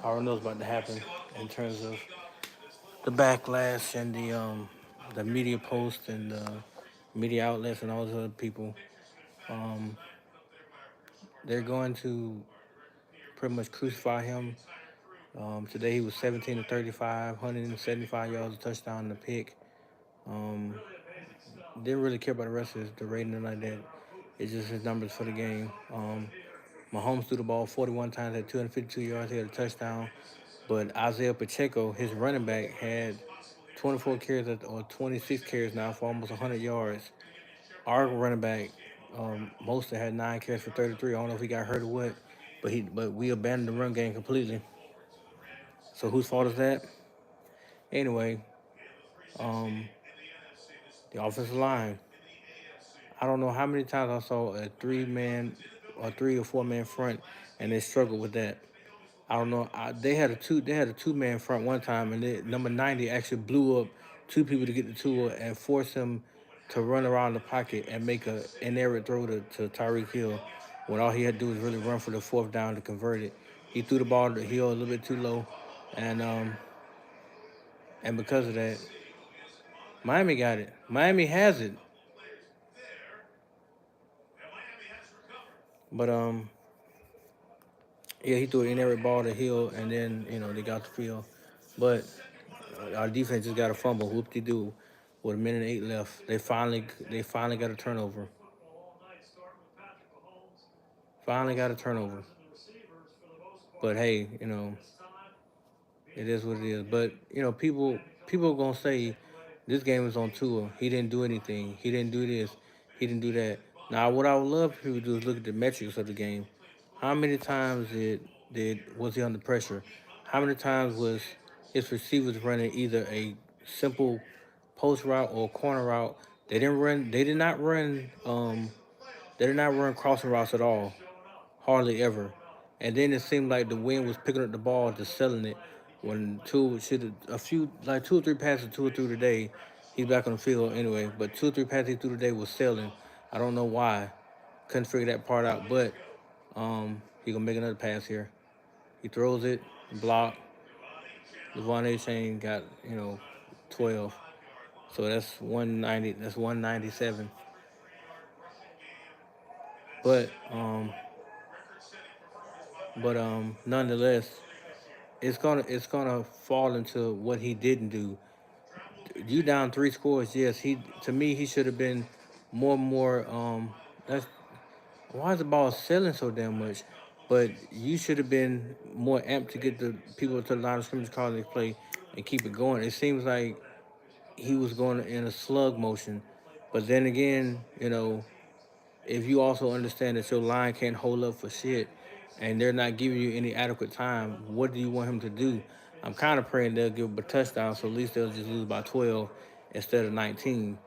I don't know what's about to happen in terms of the backlash and the media posts and the media outlets and all those other people. Um, they're going to pretty much crucify him. Today he was 17 to 35, 175 yards, a touchdown, and a pick. Um, didn't really care about the rest of the rating and like that. It's just his numbers for the game. Mahomes threw the ball 41 times at 252 yards. He had a touchdown. But Isaiah Pacheco, his running back, had 24 carries or 26 carries now for almost 100 yards. Our running back, Mostert had 9 carries for 33. I don't know if he got hurt or what, but we abandoned the run game completely. So whose fault is that? Anyway, um, the offensive line. I don't know how many times I saw a 3 man or 3 or 4 man front, and they struggled with that. I don't know. They had a 2 man front one time, and number 90 actually blew up 2 people to get the two and force him to run around the pocket and make a inerrant throw to Tyreek Hill when all he had to do was really run for the fourth down to convert it. He threw the ball to Hill a little bit too low, and um and because of that, Miami got it. Miami has it, but yeah, he threw an inerrant ball to Hill, and then they got the field, but our defense just got a fumble. Whoop de doo. With a minute and 8 left, they finally got a turnover. Finally got a turnover. But hey, it is what it is. But people are gonna say this game is on Tua. He didn't do anything. He didn't do this. He didn't do that. Now, what I would love for people to do is look at the metrics of the game. How many times did was he under pressure? How many times was his receivers running either a simple post route or corner route? They didn't run. They did not run. They did not run crossing routes at all, hardly ever. And then it seemed like the wind was picking up the ball, just selling it. When two should have a few like 2 or 3 passes, 2 or 3 today, he's back on the field anyway. But 2 or 3 passes he threw today was selling. I don't know why. Couldn't figure that part out. But he gonna make another pass here. He throws it, block. Devon A. Chain got 12. So that's 190. That's 197. But nonetheless, it's gonna fall into what he didn't do. You down 3 scores? Yes, he to me he should have been more. That's why is the ball selling so damn much? But you should have been more amped to get the people to the line of scrimmage calling this play and keep it going. It seems like he was going in a slug motion. But then again, if you also understand that your line can't hold up for shit and they're not giving you any adequate time, what do you want him to do? I'm kind of praying they'll give him a touchdown so at least they'll just lose by 12 instead of 19.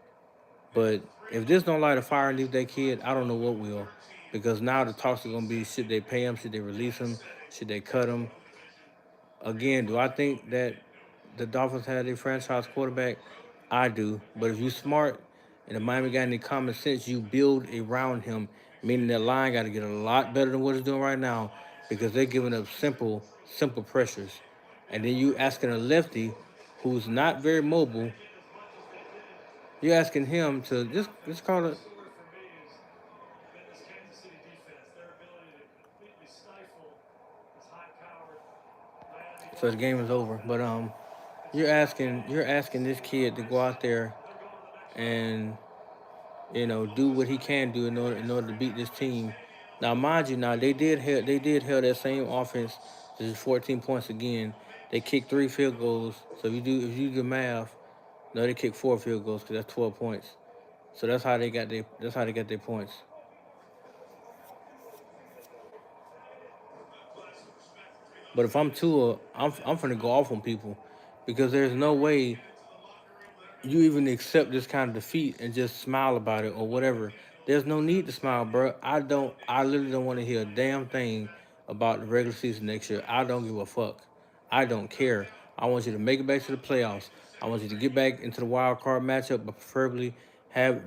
But if this don't light a fire underneath that kid, I don't know what will. Because now the talks are going to be should they pay him? Should they release him? Should they cut him? Again, do I think that the Dolphins had a franchise quarterback? I do. But if you smart and the Miami got any common sense, you build around him, meaning that line got to get a lot better than what it's doing right now because they're giving up simple pressures. And then you asking a lefty who's not very mobile, you're asking him to just call it. So the game is over. But you're asking this kid to go out there and do what he can do in order to beat this team. Now, mind you, now they did held that same offense to just 14 points again. They kicked 3 field goals. So if you do the math, no, they kicked 4 field goals because that's 12 points. So that's how they got their points. But if I'm Tua, I'm finna go off on people because there's no way you even accept this kind of defeat and just smile about it or whatever. There's no need to smile, bro. I literally don't want to hear a damn thing about the regular season next year. I don't give a fuck. I don't care. I want you to make it back to the playoffs. I want you to get back into the wild card matchup, but preferably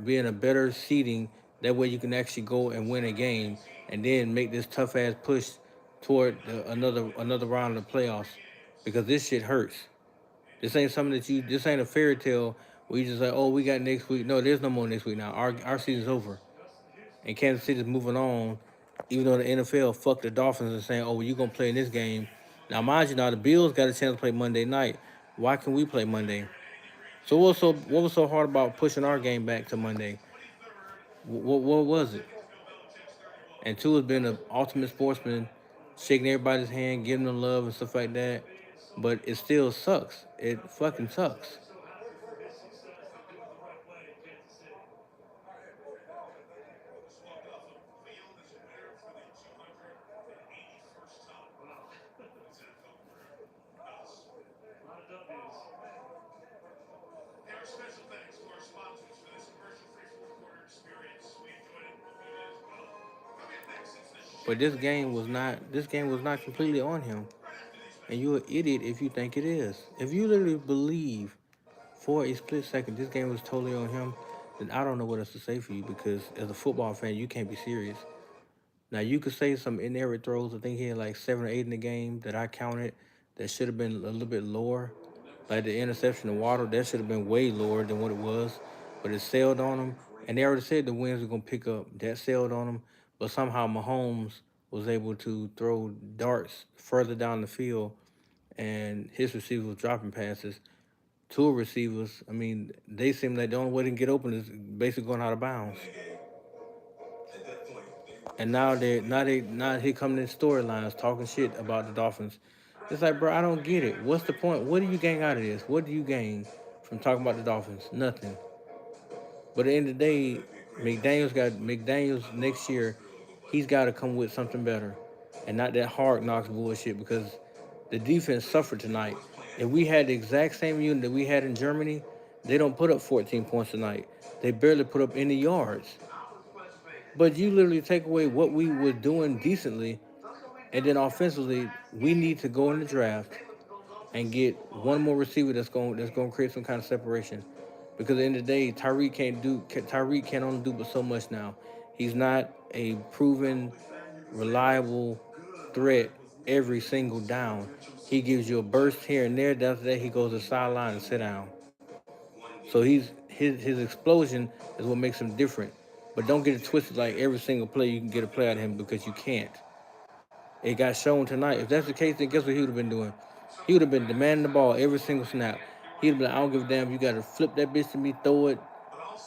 be in a better seating. That way you can actually go and win a game and then make this tough ass push. toward another round of the playoffs because this shit hurts. This ain't something that you. This ain't a fairy tale where you just like, oh, we got next week. No, there's no more next week now. Our season's over, and Kansas City's moving on. Even though the NFL fucked the Dolphins and saying, oh, well, you gonna play in this game. Now, mind you, now the Bills got a chance to play Monday night. Why can we play Monday? So what was so hard about pushing our game back to Monday? What was it? And two has been an ultimate sportsman, shaking everybody's hand, giving them love and stuff like that. But it still sucks. It fucking sucks. But this game was not. This game was not completely on him. And you're an idiot if you think it is. If you literally believe for a split second this game was totally on him, then I don't know what else to say for you because as a football fan, you can't be serious. Now you could say some inerrant throws. I think he had like 7 or 8 in the game that I counted that should have been a little bit lower. Like the interception of Waddle, that should have been way lower than what it was. But it sailed on him. And they already said the winds were gonna pick up. That sailed on him. But somehow Mahomes was able to throw darts further down the field and his receivers was dropping passes. Two receivers, I mean, they seem like the only way they can get open is basically going out of bounds. And now here come the storylines talking shit about the Dolphins. It's like, bro, I don't get it. What's the point? What do you gain out of this? What do you gain from talking about the Dolphins? Nothing. But at the end of the day, McDaniels next year. He's got to come with something better, and not that hard knocks bullshit because the defense suffered tonight. If we had the exact same unit that we had in Germany, they don't put up 14 points tonight. They barely put up any yards. But you literally take away what we were doing decently, and then offensively, we need to go in the draft and get one more receiver that's going to create some kind of separation. Because at the end of the day, Tyreek can't only do but so much now. He's not a proven, reliable threat every single down. He gives you a burst here and there. After that, he goes to the sideline and sit down. So his explosion is what makes him different. But don't get it twisted like every single play you can get a play out of him because you can't. It got shown tonight. If that's the case, then guess what he would have been doing? He would have been demanding the ball every single snap. He'd have been like, I don't give a damn. You got to flip that bitch to me, throw it,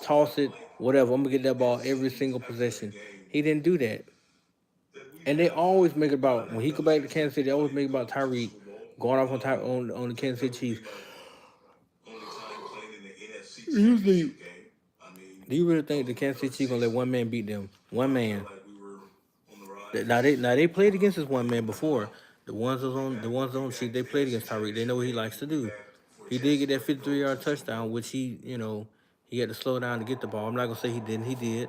toss it, whatever. I'm going to get that ball every single possession. He didn't do that. And they always make it about, when he go back to Kansas City, they always make it about Tyreek going off on the Kansas City Chiefs. Usually, do you really think the Kansas City Chiefs going to let one man beat them? One man. Now they played against this one man before. The ones on sheet they played against Tyreek. They know what he likes to do. He did get that 53-yard touchdown, which he had to slow down to get the ball. I'm not gonna say he didn't. He did,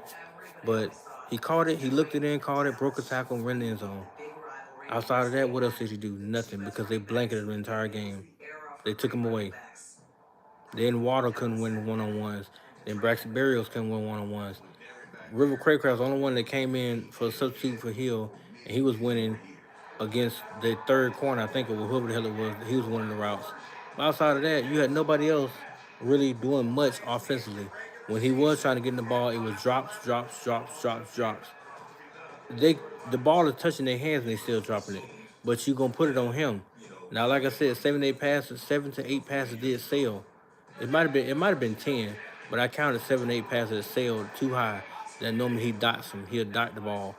but he caught it. He looked it in, caught it, broke a tackle, and ran the end zone. Outside of that, what else did he do? Nothing because they blanketed the entire game. They took him away. Then Water couldn't win one-on-ones. Then Braxton Berrios couldn't win one-on-ones. River Craycraft's the only one that came in for a substitute for Hill, and he was winning against the third corner. I think it was whoever the hell it was. He was winning the routes. But outside of that, you had nobody else really doing much offensively. When he was trying to get in the ball, it was drops, drops, drops, drops, drops. They the ball is touching their hands and they still dropping it. But you gonna put it on him. Now, like I said, 7 to 8 passes did sail. It might have been 10, but I counted 7 to 8 passes that sailed too high. That normally he dots them. He'll dot the ball.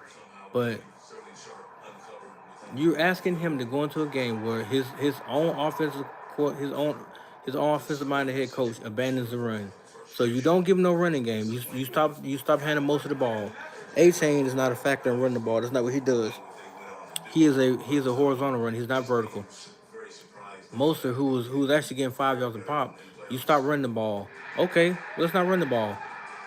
But you're asking him to go into a game where his own offensive his own offensive minded head coach abandons the run. So you don't give him no running game. You stop handing most of the ball. A chain is not a factor in running the ball. That's not what he does. He is a horizontal run. He's not vertical. Moster, who was actually getting 5 yards a pop, you stop running the ball. Okay, let's not run the ball.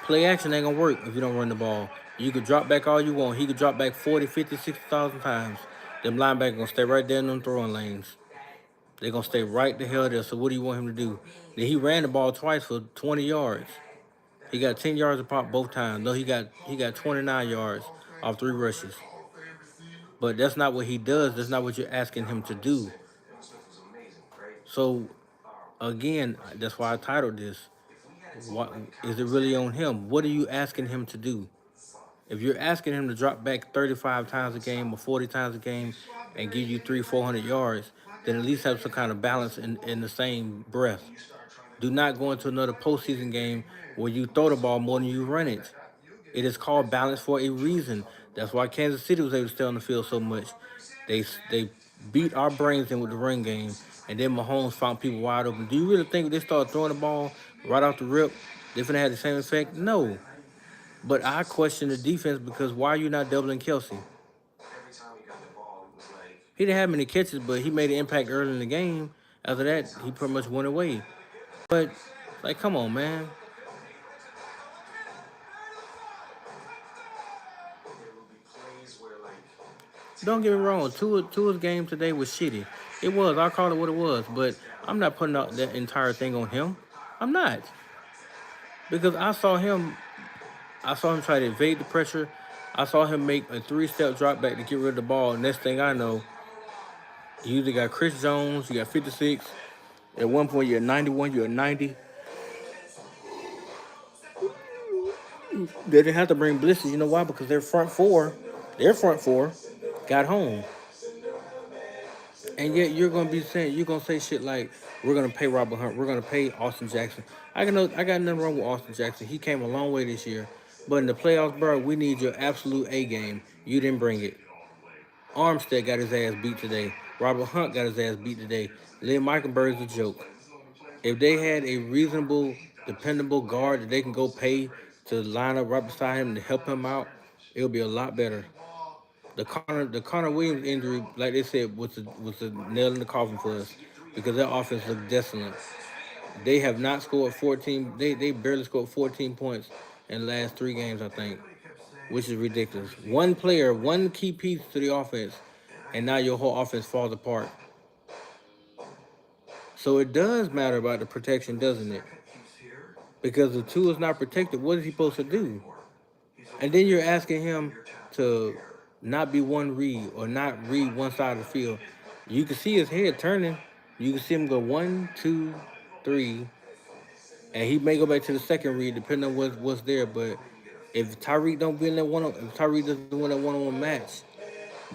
Play action ain't gonna work if you don't run the ball. You could drop back all you want. He could drop back 40, 50, 60,000 times. Them linebackers gonna stay right there in them throwing lanes. They're gonna stay right the hell there. So what do you want him to do? Then he ran the ball twice for 20 yards. He got 10 yards a pop both times. No, he got 29 yards off 3 rushes. But that's not what he does. That's not what you're asking him to do. So again, that's why I titled this. What is it really on him? What are you asking him to do? If you're asking him to drop back 35 times a game or 40 times a game and give you 400 yards, then at least have some kind of balance in the same breath. Do not go into another postseason game where you throw the ball more than you run it. It is called balance for a reason. That's why Kansas City was able to stay on the field so much. They beat our brains in with the run game, and then Mahomes found people wide open. Do you really think if they start throwing the ball right off the rip, they're gonna have the same effect? No. But I question the defense because why are you not doubling Kelsey? He didn't have many catches, but he made an impact early in the game. After that, he pretty much went away. But like, come on, man. Don't get me wrong. Tua's game today was shitty. It was. I called it what it was. But I'm not putting out that entire thing on him. I'm not, because I saw him. I saw him try to evade the pressure. I saw him make a 3-step drop back to get rid of the ball. Next thing I know, you either got Chris Jones, you got 56. At one point, you're 91, you're 90. They didn't have to bring blitzes. You know why? Because their front four got home. And yet you're gonna say shit like, we're gonna pay Robert Hunt, we're gonna pay Austin Jackson. I got nothing wrong with Austin Jackson. He came a long way this year. But in the playoffs, bro, we need your absolute A game. You didn't bring it. Armstead got his ass beat today. Robert Hunt got his ass beat today. Liam Meikenberg's a joke. If they had a reasonable, dependable guard that they can go pay to line up right beside him to help him out, it'll be a lot better. The Connor Williams injury, like they said, was a nail in the coffin for us because their offense looked desolate. They have not scored 14. They barely scored 14 points in the last 3 games, I think, which is ridiculous. One player, one key piece to the offense, and now your whole offense falls apart. So it does matter about the protection, doesn't it? Because if Tua is not protected, what is he supposed to do? And then you're asking him to not be one read or not read one side of the field. You can see his head turning. You can see him go 1, 2, 3, and he may go back to the second read depending on what's there. But if Tyreek don't be in that if Tyreek doesn't win that one-on-one match,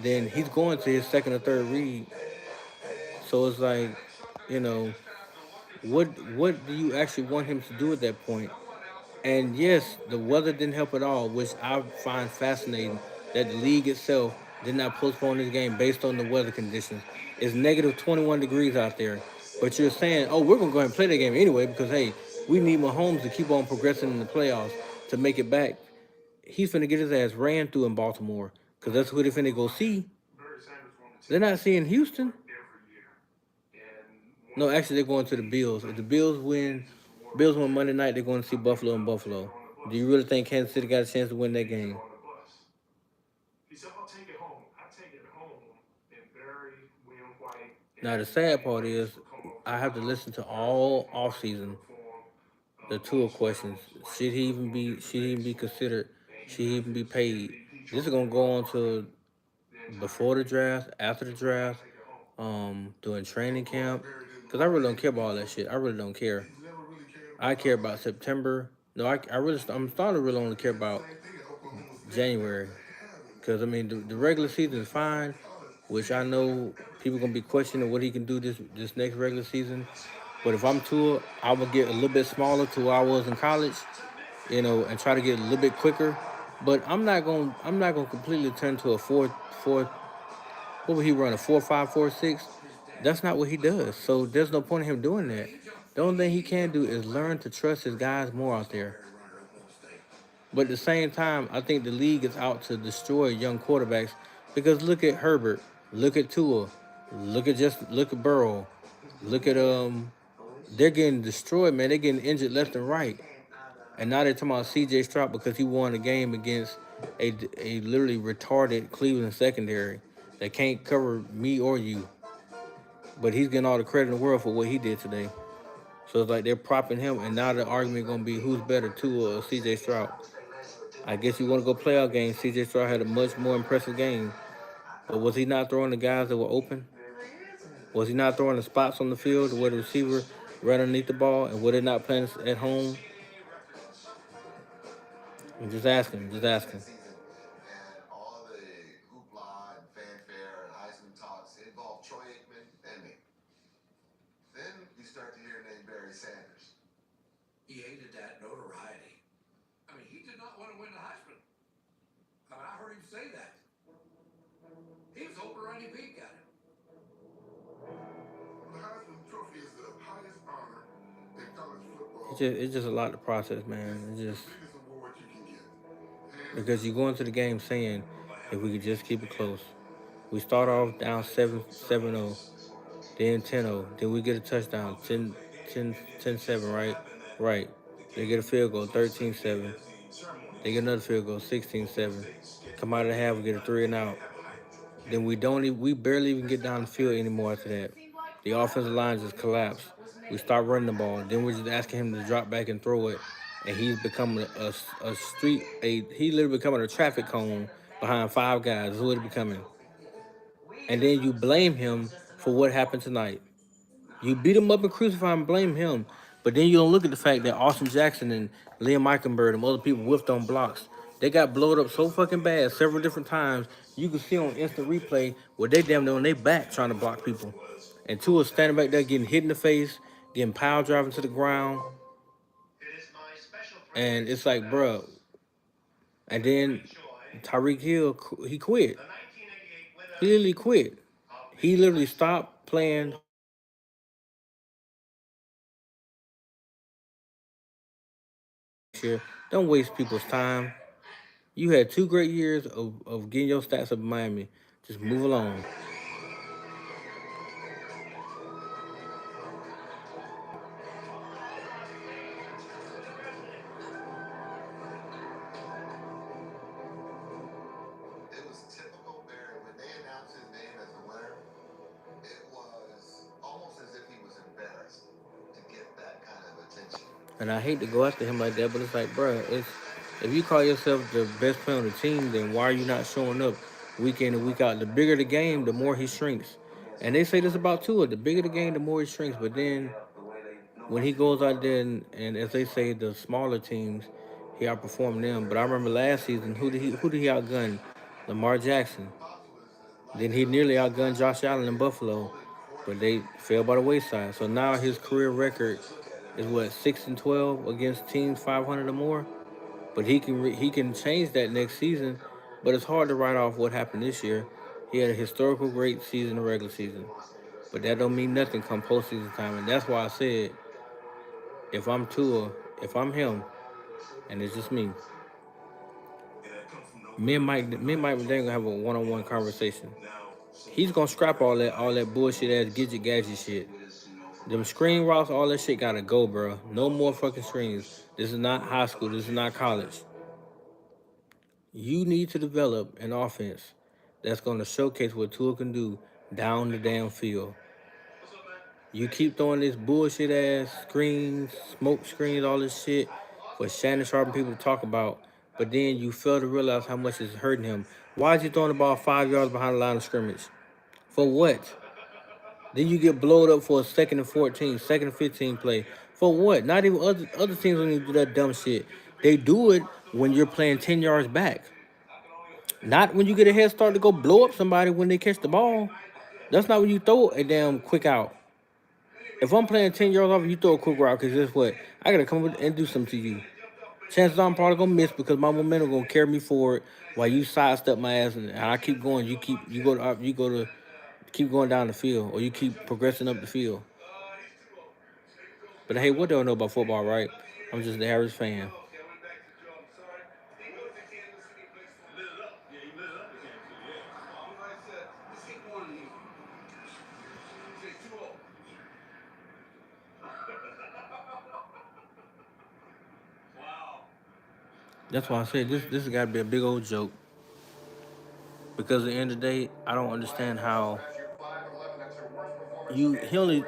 then he's going to his second or third read. So it's like, you know, what do you actually want him to do at that point? And yes, the weather didn't help at all, which I find fascinating that the league itself did not postpone this game based on the weather conditions. It's negative 21 degrees out there. But you're saying, oh, we're going to go ahead and play that game anyway because, hey, we need Mahomes to keep on progressing in the playoffs to make it back. He's finna get his ass ran through in Baltimore because that's who they finna go see. They're not seeing Houston. No, actually, they're going to the Bills. If the Bills win Monday night, they're going to see Buffalo and Buffalo. Do you really think Kansas City got a chance to win that game? Now, the sad part is I have to listen to all offseason the Tua questions. Should he even be considered? Should he even be paid? This is going to go on to before the draft, after the draft, during training camp. Because I really don't care about all that shit. I really don't care. I care about September. No, I'm starting to really only care about January. Because, I mean, the regular season is fine, which I know people going to be questioning what he can do this next regular season. But if I'm Tua, I will get a little bit smaller to where I was in college, and try to get a little bit quicker. But I'm not going to completely turn to a 4. What would he run, a 4.5, 4.6? That's not what he does. So there's no point in him doing that. The only thing he can do is learn to trust his guys more out there. But at the same time, I think the league is out to destroy young quarterbacks because look at Herbert, look at Tua, look at Burrow, look at they're getting destroyed, man. They're getting injured left and right. And now they're talking about C.J. Stroud because he won a game against a literally retarded Cleveland secondary that can't cover me or you. But he's getting all the credit in the world for what he did today. So it's like they're propping him, and now the argument going to be who's better, Tua or C.J. Stroud. I guess you want to go playoff game. C.J. Stroud had a much more impressive game. But was he not throwing the guys that were open? Was he not throwing the spots on the field where the receiver ran underneath the ball? And were they not playing at home? I'm just asking. Just asking. It's just a lot to process, man. It's just because you go into the game saying if we could just keep it close. We start off down 7-0, then 10-0, then we get a touchdown 10-7, right? Right. They get a field goal 13-7. They get another field goal 16-7. Come out of the half, we get a 3 and out. Then we barely even get down the field anymore after that. The offensive line just collapsed. We start running the ball. Then we're just asking him to drop back and throw it, and he's becoming he literally becoming a traffic cone behind five guys. That's what he's becoming. And then you blame him for what happened tonight. You beat him up and crucify him and blame him. But then you don't look at the fact that Austin Jackson and Liam Eichenberg and other people whiffed on blocks. They got blowed up so fucking bad several different times. You can see on instant replay where they damn near on their back trying to block people. And Tua standing back there getting hit in the face, getting pile driving to the ground. And it's like, bruh. And then Tyreek Hill, he quit. He literally quit. He literally stopped playing. Don't waste people's time. You had 2 great years of getting your stats up in Miami. Just move along. And I hate to go after him like that, but it's like, bruh, if you call yourself the best player on the team, then why are you not showing up week in and week out? The bigger the game, the more he shrinks. And they say this about Tua. The bigger the game, the more he shrinks. But then when he goes out there and as they say, the smaller teams, he outperformed them. But I remember last season, who did he outgun? Lamar Jackson. Then he nearly outgunned Josh Allen in Buffalo, but they fell by the wayside. So now his career record is what 6-12 against teams 500 or more. But he can change that next season. But it's hard to write off what happened this year. He had a historical great season, the regular season, but that don't mean nothing come postseason time. And that's why I said, if I'm Tua, if I'm him, and it's just me and Mike McDaniel have a one-on-one conversation. He's gonna scrap all that bullshit ass gidget gadget shit. Them screen routes, all that shit gotta go, bro. No more fucking screens. This is not high school. This is not college. You need to develop an offense that's gonna showcase what Tua can do down the damn field. You keep throwing this bullshit ass screens, smoke screens, all this shit for Shannon Sharp and people to talk about, but then you fail to realize how much it's hurting him. Why is he throwing the ball 5 yards behind the line of scrimmage? For what? Then you get blowed up for a 2nd and 14, 2nd and 15 play. For what? Not even other teams don't even do that dumb shit. They do it when you're playing 10 yards back. Not when you get a head start to go blow up somebody when they catch the ball. That's not when you throw a damn quick out. If I'm playing 10 yards off and you throw a quick route, because guess what? I got to come and do something to you. Chances are I'm probably going to miss because my momentum going to carry me forward while you sidestep my ass and I keep going. You go to keep going down the field or you keep progressing up the field. But hey, what do I know about football, right? I'm just the average fan. That's why I said this has got to be a big old joke. Because at the end of the day, I don't understand how I think he only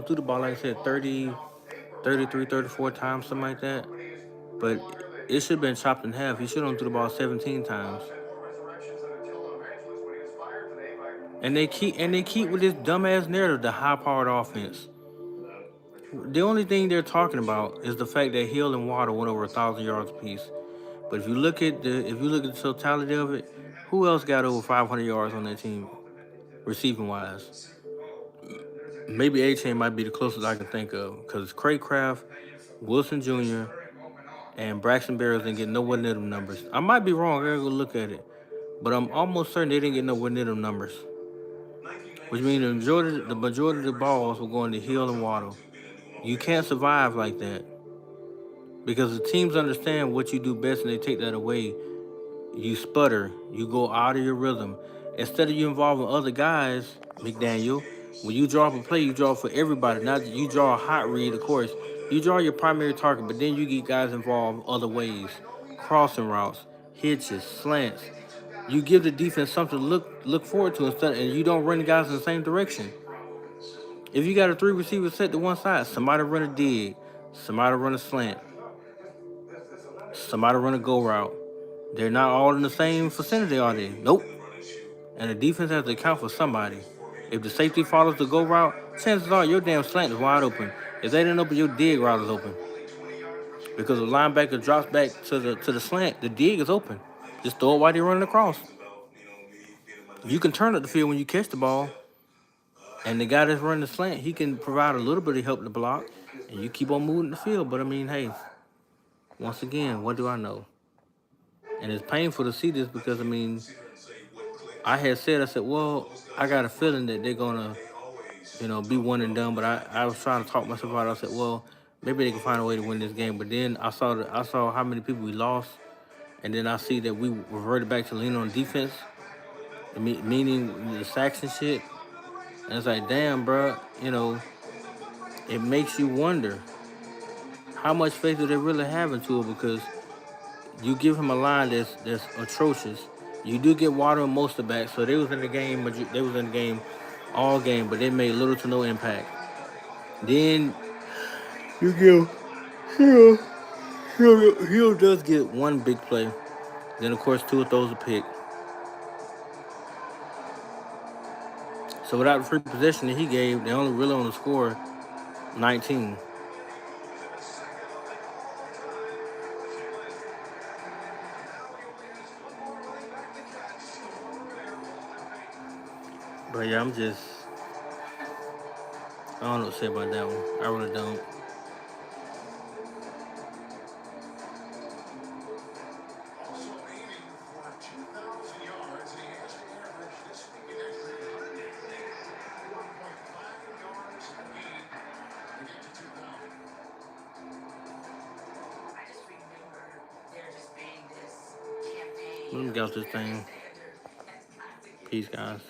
threw the ball, like I said, 30, 33, 34 times, something like that. But it should have been chopped in half. He should have threw the ball 17 times. And they keep with this dumbass narrative, the high-powered offense. The only thing they're talking about is the fact that Hill and Waddle went over 1,000 yards apiece. But if you look at the totality of it, who else got over 500 yards on that team, receiving wise? Maybe A-Chain might be the closest I can think of, because Craycraft, Wilson Jr., and Braxton Berrios didn't get nowhere near them numbers. I might be wrong. I gotta go look at it, but I'm almost certain they didn't get nowhere near them numbers. Which means the majority of the balls were going to Hill and Waddle. You can't survive like that because the teams understand what you do best, and they take that away. You sputter. You go out of your rhythm. Instead of you involving other guys, McDaniel, when you draw up a play, you draw for everybody. Not you draw a hot read, of course. You draw your primary target, but then you get guys involved other ways, crossing routes, hitches, slants. You give the defense something to look forward to instead, and you don't run the guys in the same direction. If you got a 3 receiver set to one side, somebody run a dig, somebody run a slant, somebody run a go route. They're not all in the same vicinity, are they? Nope. And the defense has to account for somebody. If the safety follows the go route, chances are your damn slant is wide open. If they didn't open, your dig route is open. Because the linebacker drops back to the slant, the dig is open. Just throw it while they're running across. You can turn up the field when you catch the ball, and the guy that's running the slant, he can provide a little bit of help to block, and you keep on moving the field. But I mean, hey, once again, what do I know? And it's painful to see this because, I mean, I said, well, I got a feeling that they're going to, be one and done. But I was trying to talk myself out. I said, well, maybe they can find a way to win this game. But then I saw how many people we lost. And then I see that we reverted back to leaning on defense, meaning the sacks and shit. And it's like, damn, bro, it makes you wonder how much faith do they really have into it, because you give him a line that's atrocious. You do get Water and most of the back, so they was in the game, but they was in the game all game, but they made little to no impact. Then you give Hill does get one big play. Then of course Tua throws a pick. So without the free possession that he gave, they only really on the score 19. But yeah, I don't know what to say about that one. I really don't. Let me get off this thing. Peace, guys.